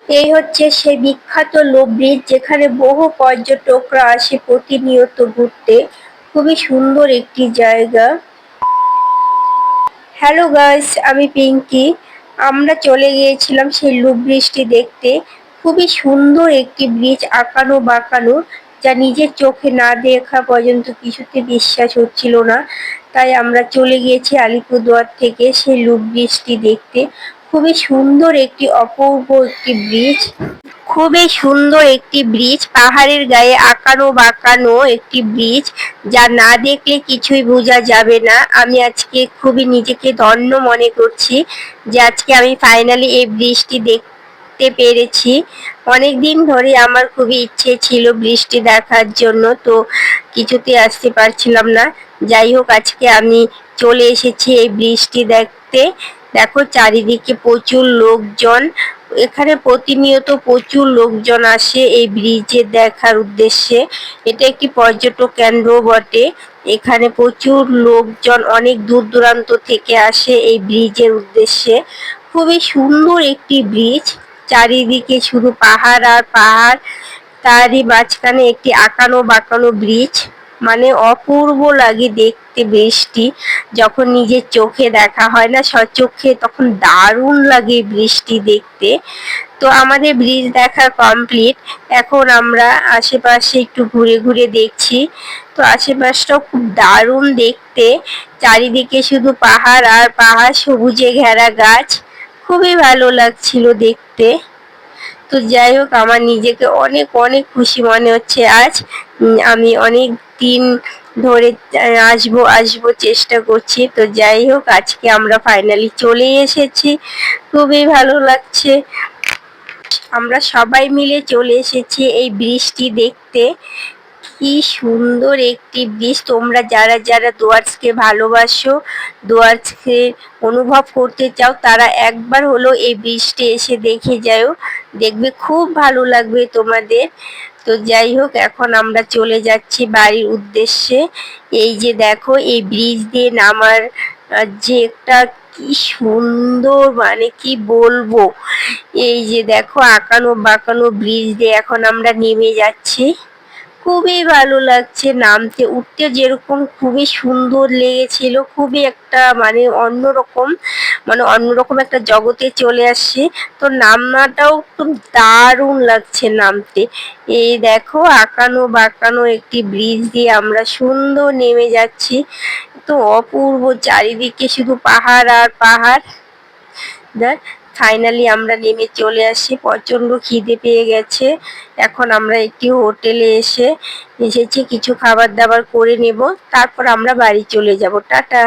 এই হচ্ছে সেই বিখ্যাত লো ব্রিজ যেখানে বহু পর্যটকরা আসে প্রতিনিয়ত ঘুরতে। খুবই সুন্দর একটি জায়গা। হ্যালো গাইস, আমি পিঙ্কি। আমরা চলে গিয়েছিলাম সেই লো ব্রিজটি দেখতে। খুবই সুন্দর একটি ব্রিজ, আঁকানো বাঁকানো, যা নিজের চোখে না দেখা পর্যন্ত কিছুতে বিশ্বাস হচ্ছিল না। তাই আমরা চলে গিয়েছি আলিপুরদুয়ার থেকে সেই লো ব্রিজটি দেখতে। খুবই সুন্দর একটি অপূর্ব একটি ব্রিজ। খুবই সুন্দর একটি ব্রিজ, পাহাড়ের গায়ে আঁকানো বাঁকানো একটি ব্রিজ, যা না দেখলে কিছুই বোঝা যাবে না। আমি আজকে খুবই নিজেকে ধন্য মনে করছি যে আজকে আমি ফাইনালি এই ব্রিজটি দেখতে পেরেছি। অনেকদিন ধরে আমার খুবই ইচ্ছে ছিল ব্রিজটি দেখার জন্য, তো কিছুতে আসতে পারছিলাম না। যাই হোক, আজকে আমি চলে এসেছি এই ব্রিজটি দেখতে। দেখো চারিদিকে প্রচুর লোকজন, এখানে প্রতিনিয়ত প্রচুর লোকজন আসে এই ব্রিজে দেখার উদ্দেশ্যে। এটা একটি পর্যটক কেন্দ্র বটে। এখানে প্রচুর লোকজন অনেক দূর দূরান্ত থেকে আসে এই ব্রিজের উদ্দেশ্যে। খুবই সুন্দর একটি ব্রিজ, চারিদিকে শুধু পাহাড় আর পাহাড়, তারই মাঝখানে একটি আঁকানো বাঁকানো ব্রিজ। মানে অপূর্ব লাগে দেখতে ব্রিজটি, যখন নিজের চোখে দেখা হয় না সচক্ষে, তখন দারুণ লাগে ব্রিজটি দেখতে। তো আমাদের ব্রিজ দেখা কমপ্লিট। এখন আমরা আশেপাশে একটু ঘুরে ঘুরে দেখছি। তো আশেপাশটাও খুব দারুণ দেখতে, চারিদিকে শুধু পাহাড় আর পাহাড়, সবুজে ঘেরা গাছ। খুবই ভালো লাগছিল দেখতে। তো যাই হোক, আমার নিজেকে অনেক অনেক খুশি মনে হচ্ছে আজ। আমি অনেক দিন ধরে আসবো আসবো চেষ্টা করছি। তো যাই হোক, আজকে আমরা ফাইনালি চলে এসেছি। খুবই ভালো লাগছে। আমরা সবাই মিলে চলে এসেছি এই ব্রিজটি দেখতে। কি সুন্দর একটি ব্রিজ! তোমরা যারা যারা ডুয়ার্সকে ভালোবাসো, ডুয়ার্সকে অনুভব করতে চাও, তারা একবার হলো এই ব্রিজটি এসে দেখে যাও। দেখবে খুব ভালো লাগবে তোমাদের। তো যাই হোক, এখন আমরা চলে যাচ্ছি বাড়ির উদ্দেশ্যে। এই যে দেখো, এই ব্রিজ দিয়ে নামার যে একটা কি সুন্দর, মানে কি বলবো। এই যে দেখো, আঁকানো বাঁকানো ব্রিজ দিয়ে এখন আমরা নেমে যাচ্ছি। খুবই ভালো লাগছে নামতে। উঠতে যেরকম খুবই সুন্দর লেগেছিল, খুবই একটা অন্যরকম একটা জগতে চলে আসছে। তো নামাটাও খুব দারুণ লাগছে নামতে। এই দেখো, আঁকানো বাঁকানো একটি ব্রিজ দিয়ে আমরা সুন্দর নেমে যাচ্ছি। তো অপূর্ব, চারিদিকে শুধু পাহাড় আর পাহাড়। ফাইনালি আমরা নেমে চলে আসি। প্রচন্ড খিদে পেয়ে গেছে। এখন আমরা একটি হোটেলে এসেছি, কিছু খাবার দাবার করে নেব, তারপর আমরা বাড়ি চলে যাব। টাটা।